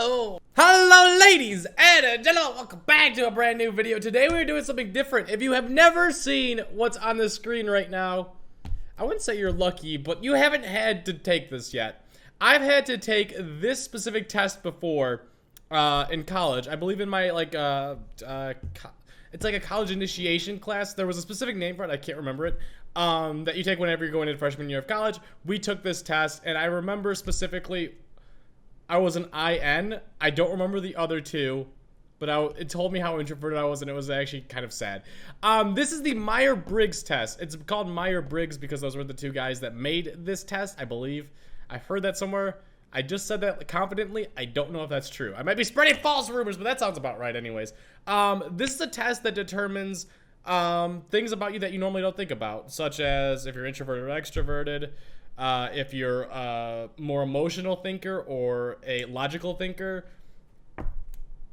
Hello ladies and gentlemen, welcome back to a brand new video. Today we're doing something different. If you have never seen what's on the screen right now, I wouldn't say you're lucky, but you haven't had to take this yet. I've had to take this specific test before in college. I believe in my it's like a college initiation class. There was a specific name for it, I can't remember it, that you take whenever you're going into freshman year of college. We took this test, and I remember specifically I was an IN. I don't remember the other two, but it told me how introverted I was, and it was actually kind of sad. This is the Myers Briggs Test. It's called Myers Briggs because those were the two guys that made this test, I believe. I've heard that somewhere. I just said that confidently. I don't know if that's true. I might be spreading false rumors, but that sounds about right anyways. This is a test that determines things about you that you normally don't think about, such as if you're introverted or extroverted, if you're a more emotional thinker or a logical thinker.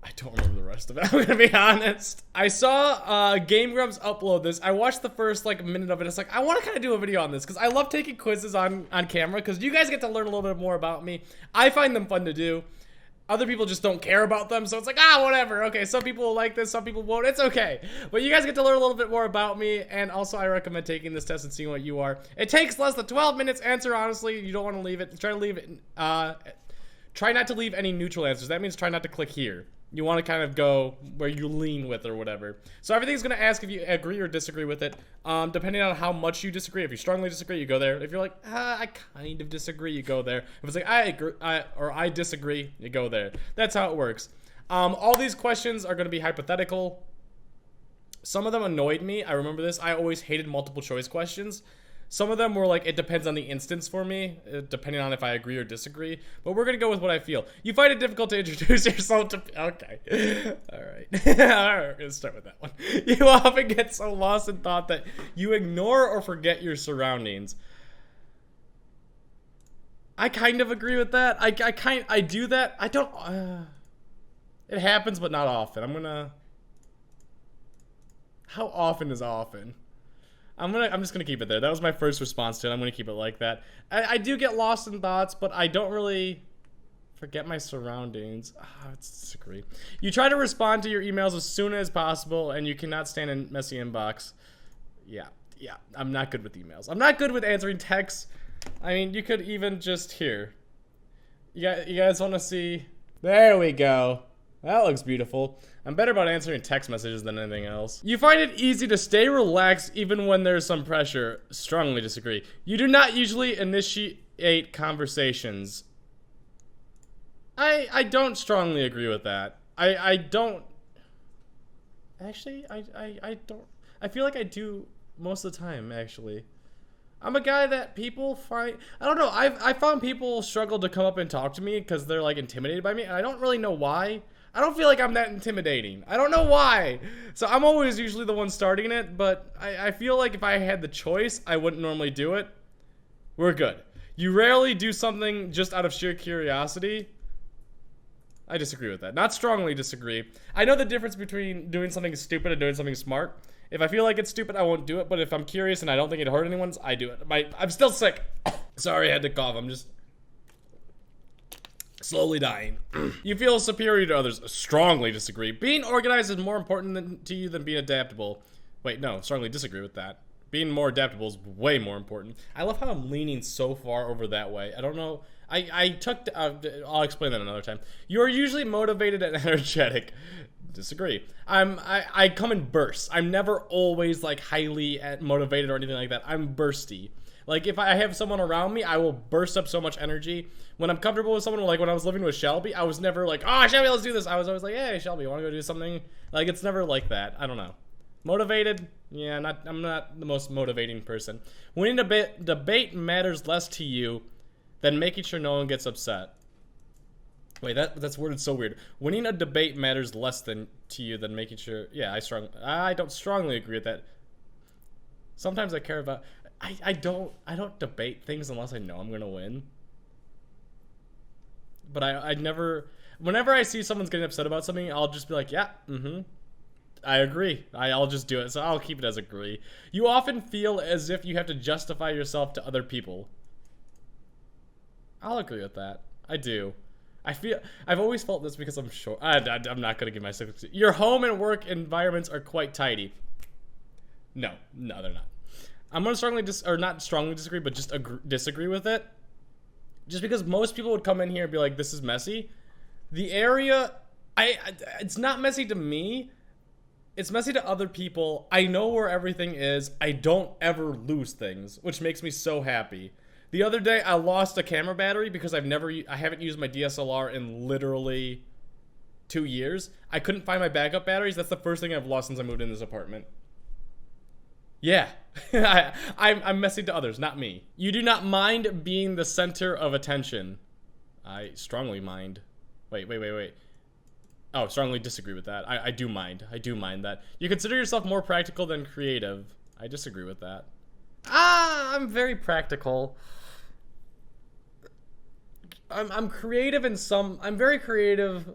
I don't remember the rest of it, I'm gonna be honest. I saw Game Grumps upload this. I watched the first minute of it. It's like, I want to kind of do a video on this because I love taking quizzes on camera because you guys get to learn a little bit more about me. I find them fun to do. Other people just don't care about them, so it's like, whatever. Okay, some people will like this, some people won't. It's okay. But you guys get to learn a little bit more about me, and also I recommend taking this test and seeing what you are. It takes less than 12 minutes. Answer honestly. You don't want to leave it. Try to leave it. Try not to leave any neutral answers. That means try not to click here. You want to kind of go where you lean with or whatever. So everything's going to ask if you agree or disagree with it. Depending on how much you disagree. If you strongly disagree, you go there. If you're like, I kind of disagree, you go there. If it's like, I agree, or I disagree, you go there. That's how it works. All these questions are going to be hypothetical. Some of them annoyed me. I remember this. I always hated multiple choice questions. Some of them were like, it depends on the instance for me, depending on if I agree or disagree. But we're going to go with what I feel. You find it difficult to introduce yourself to... Okay. All right. All right, we're going to start with that one. You often get so lost in thought that you ignore or forget your surroundings. I kind of agree with that. I do that. I don't... it happens, but not often. I'm going to... How often is often? I'm just gonna keep it there. That was my first response to it. I'm gonna keep it like that. I do get lost in thoughts, but I don't really forget my surroundings. I disagree. You try to respond to your emails as soon as possible, and you cannot stand a messy inbox. Yeah. I'm not good with emails. I'm not good with answering texts. I mean, you could even just here. You guys want to see? There we go. That looks beautiful. I'm better about answering text messages than anything else. You find it easy to stay relaxed even when there's some pressure. Strongly disagree. You do not usually initiate conversations. I don't strongly agree with that. I don't. Actually, I don't. I feel like I do most of the time, actually. I'm a guy that people find... I don't know. I found people struggle to come up and talk to me because they're like intimidated by me, and I don't really know why. I don't feel like I'm that intimidating. I don't know why. So I'm always usually the one starting it, but I feel like if I had the choice, I wouldn't normally do it. We're good. You rarely do something just out of sheer curiosity. I disagree with that. Not strongly disagree. I know the difference between doing something stupid and doing something smart. If I feel like it's stupid, I won't do it, but if I'm curious and I don't think it'd hurt anyone's, I do it. I'm still sick. Sorry, I had to cough. I'm just... slowly dying. You feel superior to others. Strongly disagree. Being organized is more important to you than being adaptable. Wait, no, strongly disagree with that. Being more adaptable is way more important. I love how I'm leaning so far over that way. I don't know. I'll explain that another time. You're usually motivated and energetic. Disagree. I come in bursts. I'm never always like highly motivated or anything like that. I'm bursty. Like, if I have someone around me, I will burst up so much energy. When I'm comfortable with someone, like when I was living with Shelby, I was never like, Shelby, let's do this. I was always like, hey, Shelby, you want to go do something? Like, it's never like that. I don't know. Motivated? Yeah, I'm not the most motivating person. Winning a debate matters less to you than making sure no one gets upset. Wait, that's worded so weird. Winning a debate matters less to you than making sure... Yeah, I don't strongly agree with that. Sometimes I care about... I don't debate things unless I know I'm gonna win. But I never... Whenever I see someone's getting upset about something, I'll just be like, yeah, I agree. I'll just do it, so I'll keep it as agree. You often feel as if you have to justify yourself to other people. I'll agree with that. I do. I've always felt this because I'm short. I'm not gonna give my 6. Your home and work environments are quite tidy. No, they're not. I'm gonna not strongly disagree, but just disagree with it. Just because most people would come in here and be like, "This is messy." The area, it's not messy to me. It's messy to other people. I know where everything is. I don't ever lose things, which makes me so happy. The other day, I lost a camera battery because I haven't used my DSLR in literally 2 years. I couldn't find my backup batteries. That's the first thing I've lost since I moved in this apartment. Yeah, I'm messy to others, not me. You do not mind being the center of attention. I strongly mind. Wait. Oh, strongly disagree with that. I do mind. I do mind that. You consider yourself more practical than creative. I disagree with that. I'm very practical. I'm creative in some... I'm very creative,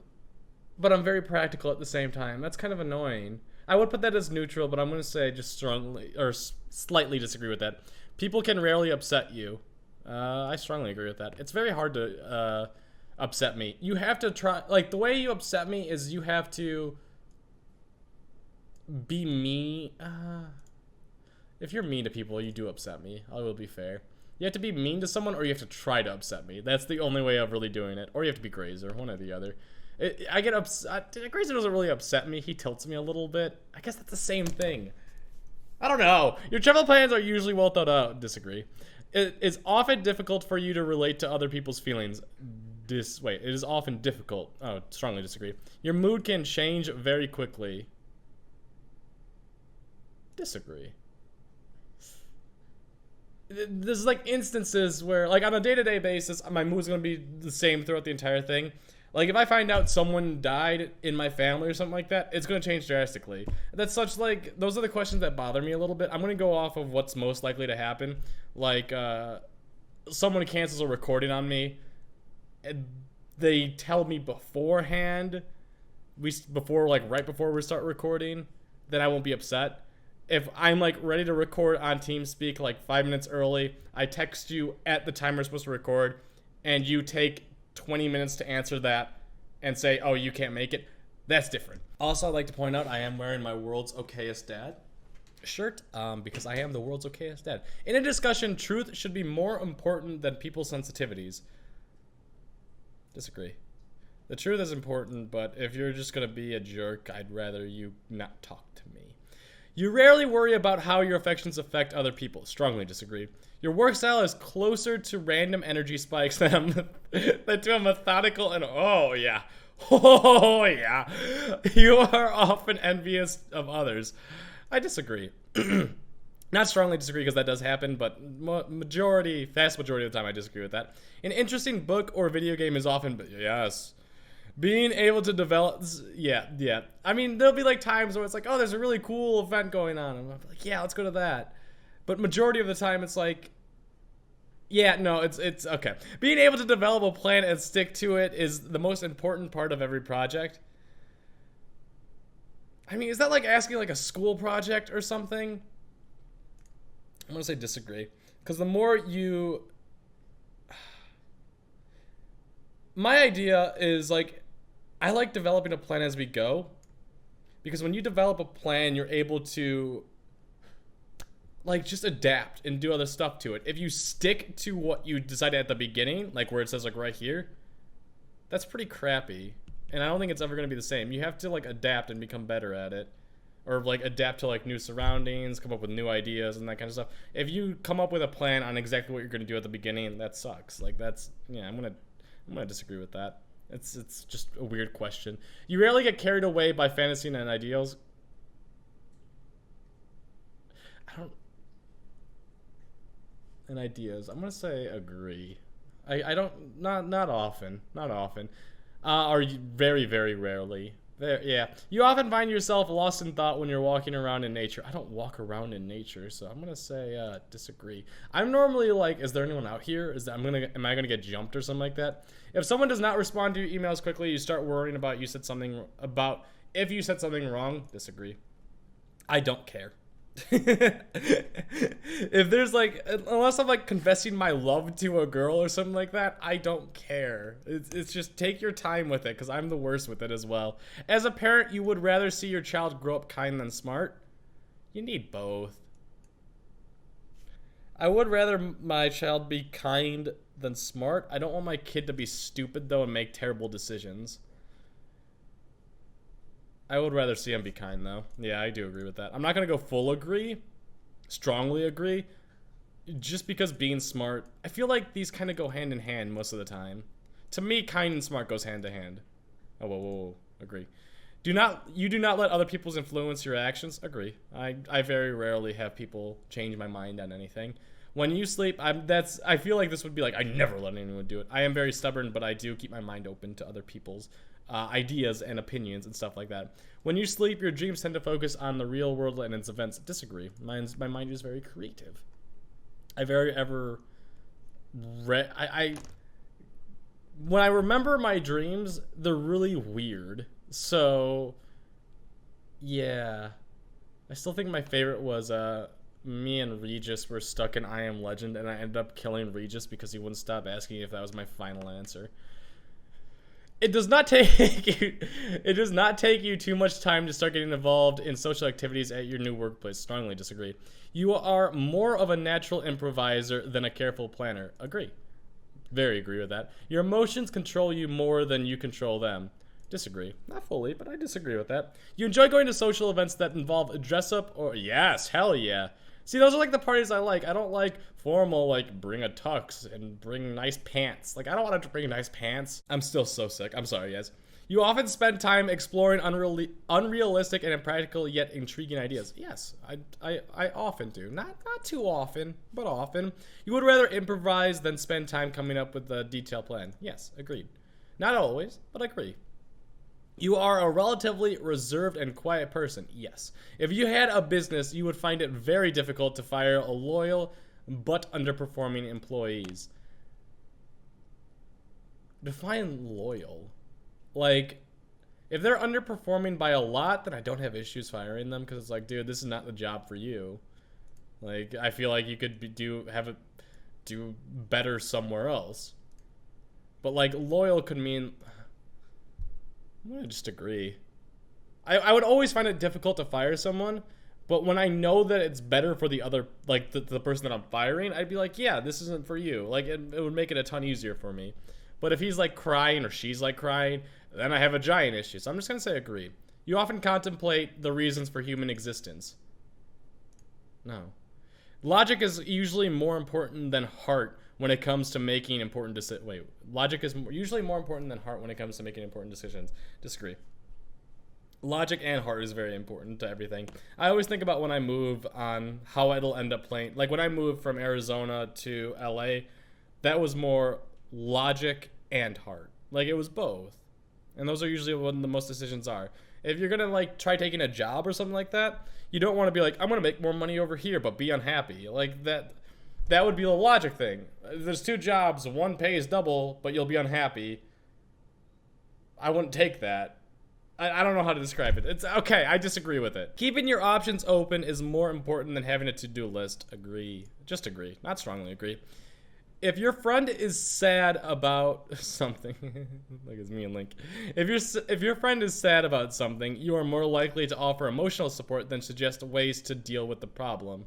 but I'm very practical at the same time. That's kind of annoying. I would put that as neutral, but I'm going to say just strongly or slightly disagree with that. People can rarely upset you. I strongly agree with that. It's very hard to upset me. You have to try... Like, the way you upset me is you have to be me. If you're mean to people, you do upset me. I will be fair. You have to be mean to someone, or you have to try to upset me. That's the only way of really doing it. Or you have to be Grazer, one or the other. I get upset. Grazer doesn't really upset me. He tilts me a little bit. I guess that's the same thing. I don't know. Your travel plans are usually well thought out. Disagree. It is often difficult for you to relate to other people's feelings. It is often difficult. Oh, strongly disagree. Your mood can change very quickly. Disagree. There's like instances where, like, on a day-to-day basis, my mood's gonna be the same throughout the entire thing. Like, if I find out someone died in my family or something like that, it's gonna change drastically. That's such, like, those are the questions that bother me a little bit. I'm gonna go off of what's most likely to happen. Like, someone cancels a recording on me, and they tell me beforehand, right before we start recording, then I won't be upset. If I'm, like, ready to record on TeamSpeak, like, 5 minutes early, I text you at the time we're supposed to record, and you take 20 minutes to answer that and say, oh, you can't make it, that's different. Also, I'd like to point out I am wearing my World's Okayest Dad shirt, because I am the world's okayest dad. In a discussion, truth should be more important than people's sensitivities. Disagree. The truth is important, but if you're just going to be a jerk, I'd rather you not talk to me. You rarely worry about how your affections affect other people. Strongly disagree. Your work style is closer to random energy spikes than to a methodical and oh yeah. You are often envious of others. I disagree. Not strongly disagree because that does happen, but vast majority of the time I disagree with that. An interesting book or video game is often, yes. Being able to develop, yeah. I mean, there'll be like times where it's like, oh, there's a really cool event going on. And I'm like, yeah, let's go to that. But majority of the time, it's like, yeah, no, it's okay. Being able to develop a plan and stick to it is the most important part of every project. I mean, is that like asking like a school project or something? I'm gonna say disagree. Because the more you... My idea is like, I like developing a plan as we go, because when you develop a plan, you're able to like just adapt and do other stuff to it. If you stick to what you decided at the beginning, like where it says like right here, that's pretty crappy. And I don't think it's ever going to be the same. You have to like adapt and become better at it, or like adapt to like new surroundings, come up with new ideas and that kind of stuff. If you come up with a plan on exactly what you're going to do at the beginning, that sucks. Like that's, yeah, I'm gonna disagree with that. It's just a weird question. You rarely get carried away by fantasy and ideals. And ideas. I'm gonna say agree. I don't, not often. Or very, very rarely. Yeah. You often find yourself lost in thought when you're walking around in nature. I don't walk around in nature, so I'm gonna say disagree. I'm normally like, is there anyone out here? Am I gonna get jumped or something like that? If someone does not respond to your emails quickly, you start worrying about if you said something wrong. Disagree. I don't care. If there's like, unless I'm like confessing my love to a girl or something like that, I don't care. It's just take your time with it, because I'm the worst with it as well. As a parent, you would rather see your child grow up kind than smart. You need both. I would rather my child be kind than smart. I don't want my kid to be stupid though and make terrible decisions. I would rather see him be kind, though. Yeah, I do agree with that. I'm not going to go full agree, strongly agree, just because being smart, I feel like these kind of go hand in hand most of the time. To me, kind and smart goes hand to hand. Oh, whoa, agree. You do not let other people's influence your actions. Agree. I very rarely have people change my mind on anything. When you sleep, I feel like this would be like, I never let anyone do it. I am very stubborn, but I do keep my mind open to other people's ideas and opinions and stuff like that. When you sleep, your dreams tend to focus on the real world and its events. Disagree. My mind is very creative. When I remember my dreams, they're really weird. So, yeah. I still think my favorite was me and Regis were stuck in I Am Legend, and I ended up killing Regis because he wouldn't stop asking if that was my final answer. It does not take you too much time to start getting involved in social activities at your new workplace. Strongly disagree. You are more of a natural improviser than a careful planner. Agree. Very agree with that. Your emotions control you more than you control them. Disagree. Not fully, but I disagree with that. You enjoy going to social events that involve dress up or... Yes, hell yeah. See, those are like the parties I like. I don't like formal, like, bring a tux and bring nice pants. Like, I don't want to bring nice pants. I'm still so sick. I'm sorry, guys. You often spend time exploring unrealistic and impractical yet intriguing ideas. Yes, I often do. Not too often, but often. You would rather improvise than spend time coming up with a detailed plan. Yes, agreed. Not always, but agree. You are a relatively reserved and quiet person. Yes. If you had a business, you would find it very difficult to fire a loyal but underperforming employees. Define loyal. Like, if they're underperforming by a lot, then I don't have issues firing them, because it's like, dude, this is not the job for you. Like, I feel like you could do better somewhere else. But like, loyal could mean... I'm gonna just agree. I would always find it difficult to fire someone, but when I know that it's better for the other, like the person that I'm firing, I'd be like, yeah, this isn't for you. Like, it would make it a ton easier for me. But if he's like crying or she's like crying, then I have a giant issue. So I'm just gonna say agree. You often contemplate the reasons for human existence. No. Logic is usually more important than heart when it comes to making important decisions. Wait, logic is usually more important than heart when it comes to making important decisions. Disagree. Logic and heart is very important to everything. I always think about when I move on how it'll end up playing. Like when I moved from Arizona to LA, that was more logic and heart. Like it was both. And those are usually when the most decisions are. If you're gonna like try taking a job or something like that, you don't want to be like, I'm gonna make more money over here but be unhappy. Like that would be the logic thing. There's two jobs, one pays double, but you'll be unhappy. I wouldn't take that. I don't know how to describe it. It's okay, I disagree with it. Keeping your options open is more important than having a to-do list. Agree. Just agree. Not strongly agree. If your friend is sad about something, like it's me and Link. If your friend is sad about something, you are more likely to offer emotional support than suggest ways to deal with the problem.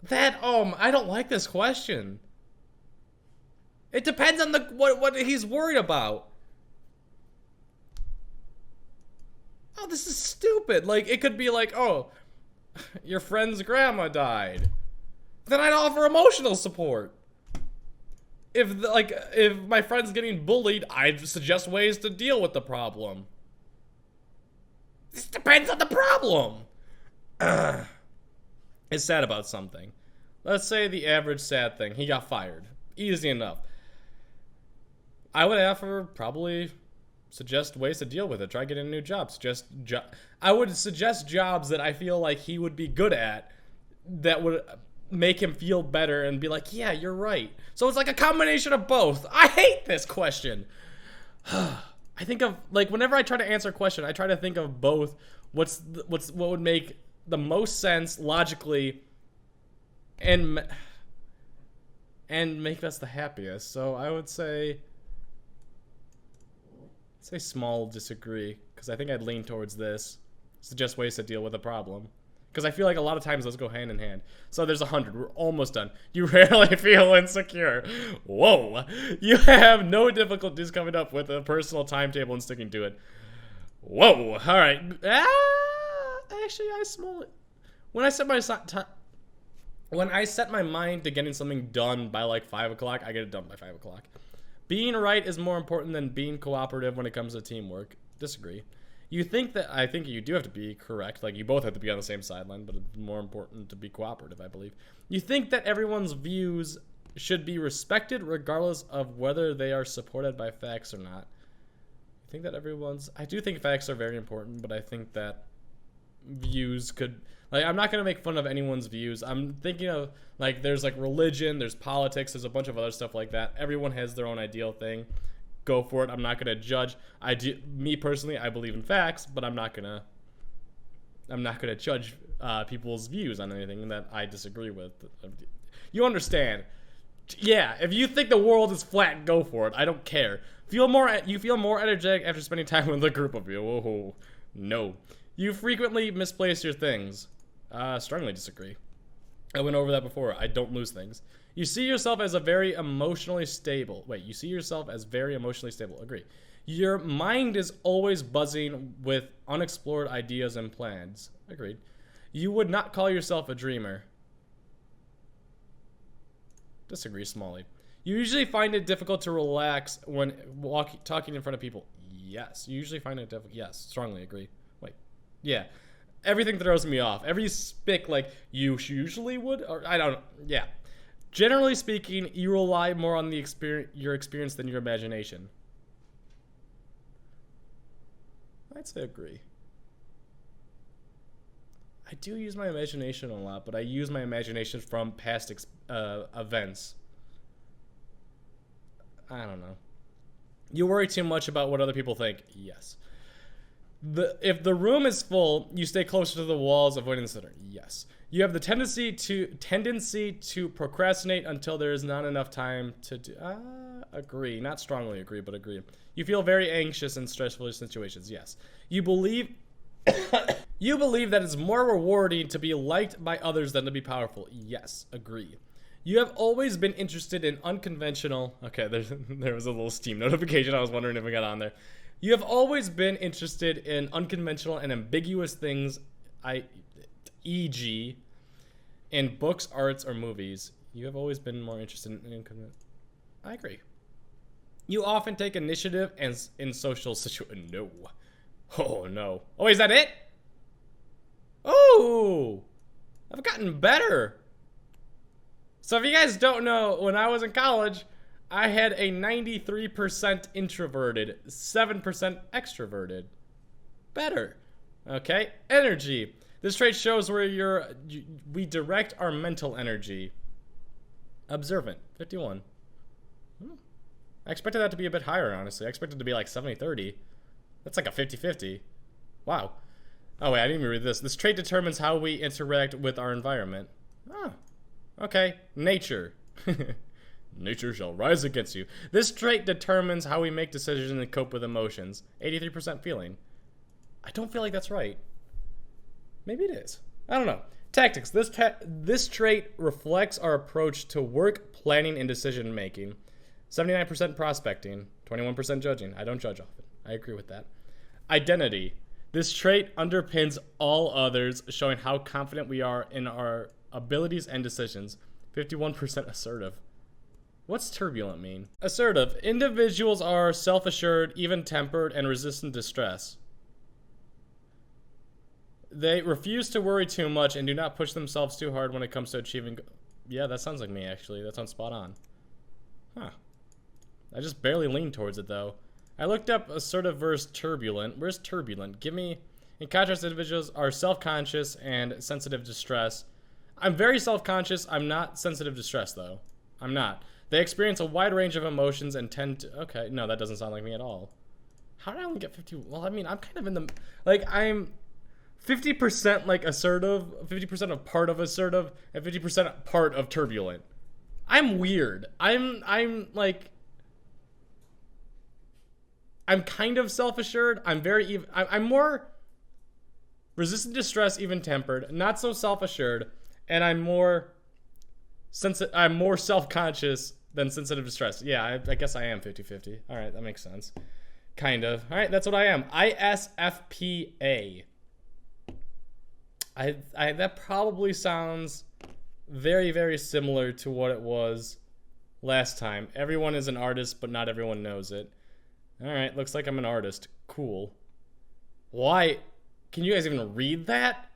I don't like this question. It depends on what he's worried about. Oh, this is stupid. Like, it could be like, oh, your friend's grandma died. Then I'd offer emotional support. If my friend's getting bullied, I'd suggest ways to deal with the problem. This depends on the problem. Is sad about something. Let's say the average sad thing. He got fired. Easy enough. I would probably suggest ways to deal with it. Try getting a new job. I would suggest jobs that I feel like he would be good at that would make him feel better and be like, yeah, you're right. So it's like a combination of both. I hate this question. I think of, like, whenever I try to answer a question, I try to think of both. What would make the most sense logically and make us the happiest. So I would say small disagree, because I think I'd lean towards this. Suggest ways to deal with a problem. Because I feel like a lot of times those go hand in hand. So there's 100. We're almost done. You rarely feel insecure. Whoa. You have no difficulties coming up with a personal timetable and sticking to it. Whoa. All right. Actually, when I set my mind to getting something done by like 5 o'clock, I get it done by 5 o'clock. Being right is more important than being cooperative when it comes to teamwork. Disagree. I think you do have to be correct. Like, you both have to be on the same sideline, but it's more important to be cooperative, I believe. You think that everyone's views should be respected regardless of whether they are supported by facts or not. I think that I do think facts are very important, but I think that views could, like, I'm not going to make fun of anyone's views. I'm thinking of, like, there's like religion, there's politics, there's a bunch of other stuff like that. Everyone has their own ideal thing. Go for it. I'm not going to judge. Me personally, I believe in facts, but I'm not going to judge people's views on anything that I disagree with. You understand? Yeah, if you think the world is flat, go for it. I don't care. You feel more energetic after spending time with a group of you. Oh, no. You frequently misplace your things. Strongly disagree. I went over that before. I don't lose things. You see yourself as very emotionally stable. Agree. Your mind is always buzzing with unexplored ideas and plans. Agreed. You would not call yourself a dreamer. Disagree, Smalley. You usually find it difficult to relax when talking in front of people. Yes. You usually find it difficult. Yes. Strongly agree. Yeah. Everything throws me off. Every spick, like, you usually would? Or I don't know. Yeah. Generally speaking, you rely more on your experience than your imagination. I'd say agree. I do use my imagination a lot, but I use my imagination from past events. I don't know. You worry too much about what other people think. Yes. If the room is full, you stay closer to the walls, avoiding the center. Yes. You have the tendency to procrastinate until there is not enough time to do. Agree. Not strongly agree, but agree. You feel very anxious in stressful situations. Yes. You believe that it's more rewarding to be liked by others than to be powerful. Yes. Agree. You have always been interested in unconventional. Okay, there was a little Steam notification. I was wondering if we got on there. You have always been interested in unconventional and ambiguous things, e.g., in books, arts, or movies. You have always been more interested in I agree. You often take initiative in social situations. No. Oh, no. Oh, is that it? Oh! I've gotten better. So if you guys don't know, when I was in college, I had a 93% introverted, 7% extroverted. Better. Okay? Energy. This trait shows where we direct our mental energy. Observant. 51. I expected that to be a bit higher, honestly. I expected it to be like 70-30. That's like a 50-50. Wow. Oh, wait, I didn't even read this. This trait determines how we interact with our environment. Oh. Okay. Nature. Nature shall rise against you. This trait determines how we make decisions and cope with emotions. 83% feeling. I don't feel like that's right. Maybe it is. I don't know. Tactics. This trait reflects our approach to work, planning, and decision making. 79% prospecting. 21% judging. I don't judge often. I agree with that. Identity. This trait underpins all others, showing how confident we are in our abilities and decisions. 51% assertive. What's turbulent mean? Assertive. Individuals are self-assured, even-tempered, and resistant to stress. They refuse to worry too much and do not push themselves too hard when it comes to achieving. Yeah, that sounds like me, actually. That sounds spot on. Huh. I just barely leaned towards it, though. I looked up assertive versus turbulent. Where's turbulent? In contrast, individuals are self-conscious and sensitive to stress. I'm very self-conscious. I'm not sensitive to stress, though. I'm not. They experience a wide range of emotions and tend to... Okay, no, that doesn't sound like me at all. How did I only get 50? Well, I mean, I'm kind of in the... Like, I'm 50% like assertive, 50% of part of assertive, and 50% part of turbulent. I'm weird. I'm like, I'm kind of self-assured. I'm more resistant to stress, even tempered, not so self-assured, and I'm more self-conscious than sensitive to stress. Yeah, I guess I am 50-50. All right, that makes sense. Kind of. All right, that's what I am. ISFPA. That probably sounds very, very similar to what it was last time. Everyone is an artist, but not everyone knows it. All right, looks like I'm an artist. Cool. Why? Can you guys even read that?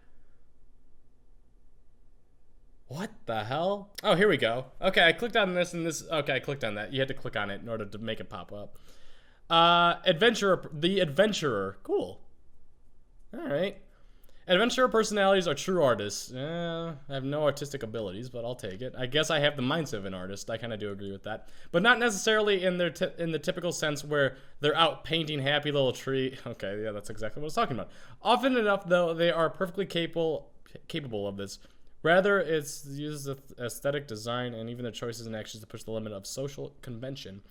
What the hell? Oh, here we go. Okay, I clicked on this and this. Okay, I clicked on that. You had to click on it in order to make it pop up. Adventurer. The Adventurer. Cool. All right. Adventurer personalities are true artists. I have no artistic abilities, but I'll take it. I guess I have the mindset of an artist. I kind of do agree with that. But not necessarily in in the typical sense where they're out painting happy little tree. Okay, yeah, that's exactly what I was talking about. Often enough, though, they are perfectly capable of this. Rather, it's uses aesthetic design and even their choices and actions to push the limit of social convention.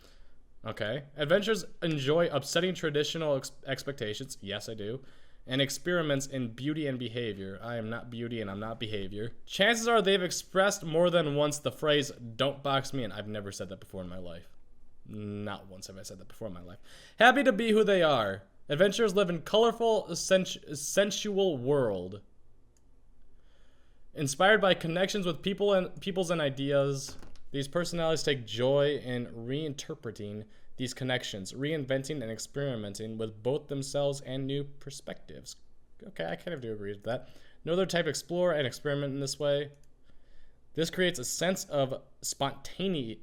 Okay. Adventurers enjoy upsetting traditional expectations. Yes, I do. And experiments in beauty and behavior. I am not beauty and I'm not behavior. Chances are they've expressed more than once the phrase, "Don't box me in." I've never said that before in my life. Not once have I said that before in my life. Happy to be who they are. Adventurers live in colorful, sensual world. Inspired by connections with peoples and ideas, these personalities take joy in reinterpreting these connections, reinventing and experimenting with both themselves and new perspectives. Okay, I kind of do agree with that. No other type explore and experiment in this way. This creates a sense of spontaneity.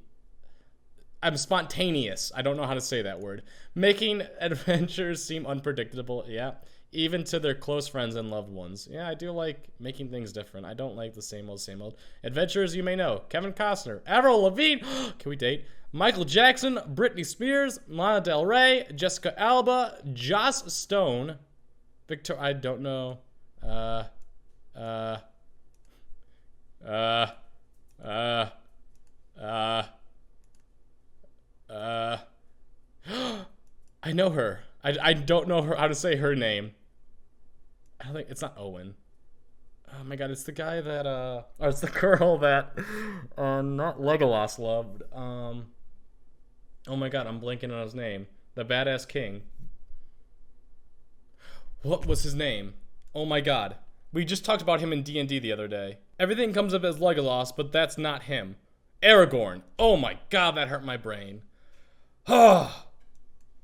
I'm spontaneous. I don't know how to say that word. Making adventures seem unpredictable. Yeah. Even to their close friends and loved ones. Yeah, I do like making things different. I don't like the same old, same old. Adventurers you may know. Kevin Costner. Avril Lavigne. Can we date? Michael Jackson. Britney Spears. Lana Del Rey. Jessica Alba. Joss Stone. Victor. I don't know. I know her. I don't know how to say her name. I don't think it's not Owen. Oh my god, it's the guy that or it's the girl that not Legolas loved. Oh my god, I'm blanking on his name. The badass king. What was his name? Oh my god. We just talked about him in D&D the other day. Everything comes up as Legolas, but that's not him. Aragorn. Oh my god, that hurt my brain.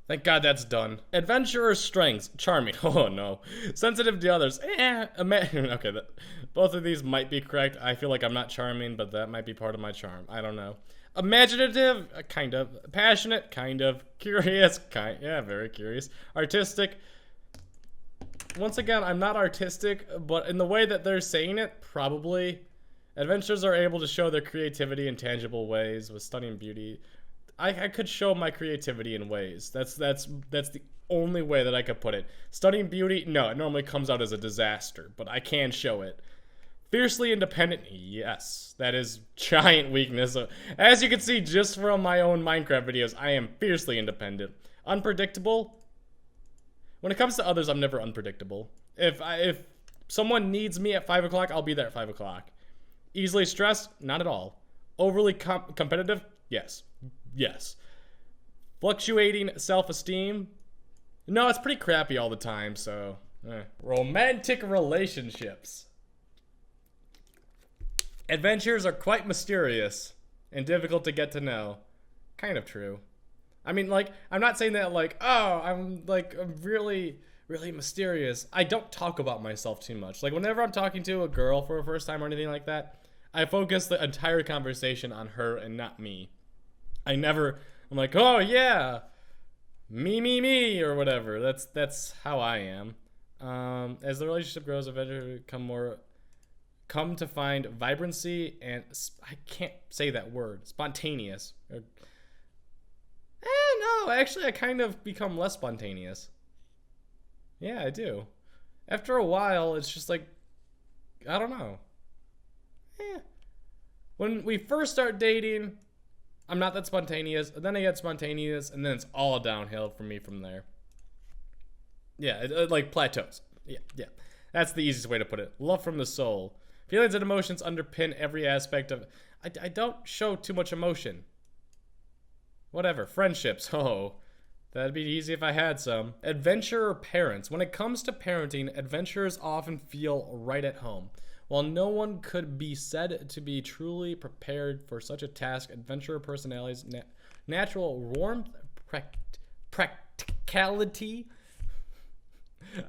Thank god that's done. Adventurer's strengths. Charming. Oh no. Sensitive to others. Okay, both of these might be correct. I feel like I'm not charming, but that might be part of my charm. I don't know. Imaginative. Kind of. Passionate. Kind of. Curious. Yeah, very curious. Artistic. Once again, I'm not artistic, but in the way that they're saying it, probably. Adventurers are able to show their creativity in tangible ways with stunning beauty. I could show my creativity in ways. That's the only way that I could put it. Stunning beauty, no, it normally comes out as a disaster, but I can show it. Fiercely independent, yes, that is giant weakness. As you can see just from my own Minecraft videos, I am fiercely independent. Unpredictable. When it comes to others, I'm never unpredictable. If someone needs me at 5 o'clock, I'll be there at 5 o'clock. Easily stressed? Not at all. Overly competitive? Yes. Yes. Fluctuating self-esteem? No, it's pretty crappy all the time, so... Romantic relationships. Adventures are quite mysterious and difficult to get to know. Kind of true. I mean, like, I'm not saying that, like, oh, I'm really, really mysterious. I don't talk about myself too much. Like, whenever I'm talking to a girl for the first time or anything like that, I focus the entire conversation on her and not me. I'm like, oh yeah, me, or whatever. That's how I am. As the relationship grows, eventually come to find vibrancy and, I can't say that word, spontaneous. No, actually I kind of become less spontaneous. Yeah, I do. After a while, it's just like, I don't know. When we first start dating, I'm not that spontaneous. Then I get spontaneous, and then it's all downhill for me from there. Yeah, it like plateaus. Yeah. That's the easiest way to put it. Love from the soul. Feelings and emotions underpin every aspect of. I don't show too much emotion. Whatever. Friendships. Oh, that'd be easy if I had some. Adventurer parents. When it comes to parenting, adventurers often feel right at home. While no one could be said to be truly prepared for such a task, adventurer personalities' natural warmth, practicality.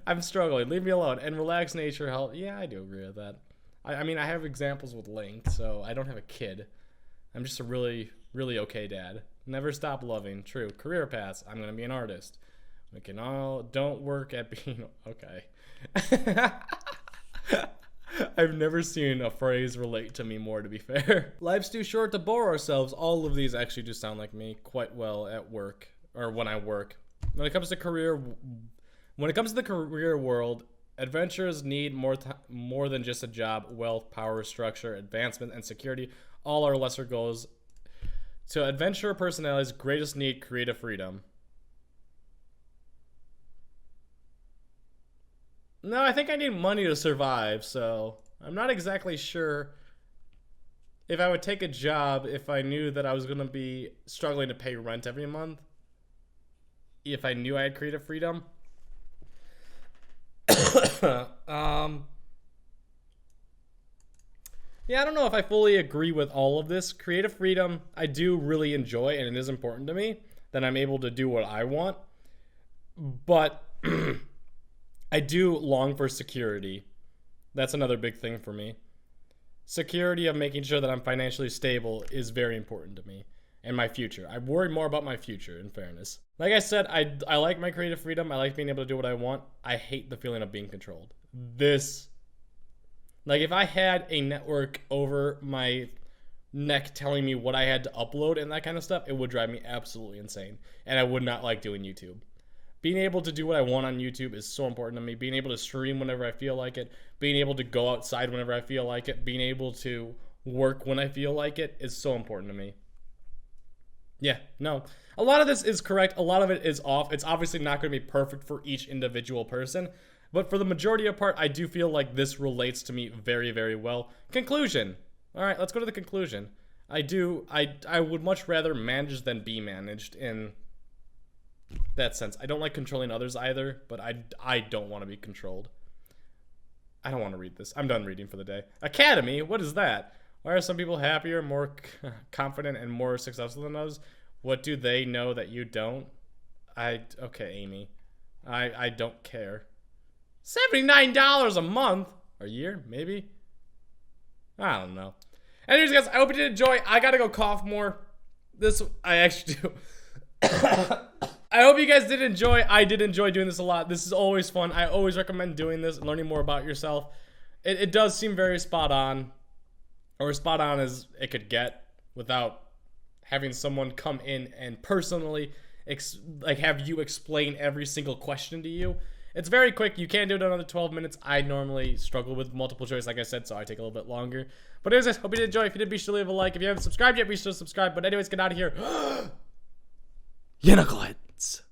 I'm struggling. Leave me alone. And relaxed nature help. Yeah, I do agree with that. I mean, I have examples with Link, so I don't have a kid. I'm just a really, really okay dad. Never stop loving. True. Career paths. I'm going to be an artist. We can all don't work at being okay. I've never seen a phrase relate to me more, to be fair. Life's too short to bore ourselves. All of these actually do sound like me quite well at work, or when I work. When it comes to the career world, adventurers need more than just a job, wealth, power, structure, advancement, and security. All are lesser goals. So adventurer personalities' greatest need, creative freedom. No, I think I need money to survive, so I'm not exactly sure if I would take a job if I knew that I was going to be struggling to pay rent every month. If I knew I had creative freedom. Yeah, I don't know if I fully agree with all of this. Creative freedom, I do really enjoy, and it is important to me that I'm able to do what I want. But I do long for security. That's another big thing for me. Security of making sure that I'm financially stable is very important to me. And my future. I worry more about my future, in fairness. Like I said, I like my creative freedom. I like being able to do what I want. I hate the feeling of being controlled. Like if I had a network over my neck telling me what I had to upload and that kind of stuff, it would drive me absolutely insane. And I would not like doing YouTube. Being able to do what I want on YouTube is so important to me. Being able to stream whenever I feel like it. Being able to go outside whenever I feel like it. Being able to work when I feel like it is so important to me. Yeah, no. A lot of this is correct. A lot of it is off. It's obviously not going to be perfect for each individual person. But for the majority of part, I do feel like this relates to me very, very well. Conclusion. All right, let's go to the conclusion. I would much rather manage than be managed in that sense. I don't like controlling others either, but I don't want to be controlled. I don't want to read this. I'm done reading for the day. Academy? What is that? Why are some people happier, more confident, and more successful than others? What do they know that you don't? Okay, Amy. I don't care. $79 a month? A year? Maybe? I don't know. Anyways, guys, I hope you did enjoy. I gotta go cough more. I actually do. I hope you guys did enjoy. I did enjoy doing this a lot. This is always fun. I always recommend doing this and learning more about yourself. It does seem very spot on. Or as spot on as it could get without having someone come in and personally have you explain every single question to you. It's very quick. You can do it in another 12 minutes. I normally struggle with multiple choice, like I said, so I take a little bit longer. But anyways, guys, hope you did enjoy. If you did, be sure to leave a like. If you haven't subscribed yet, be sure to subscribe. But anyways, get out of here. You knuckleheads.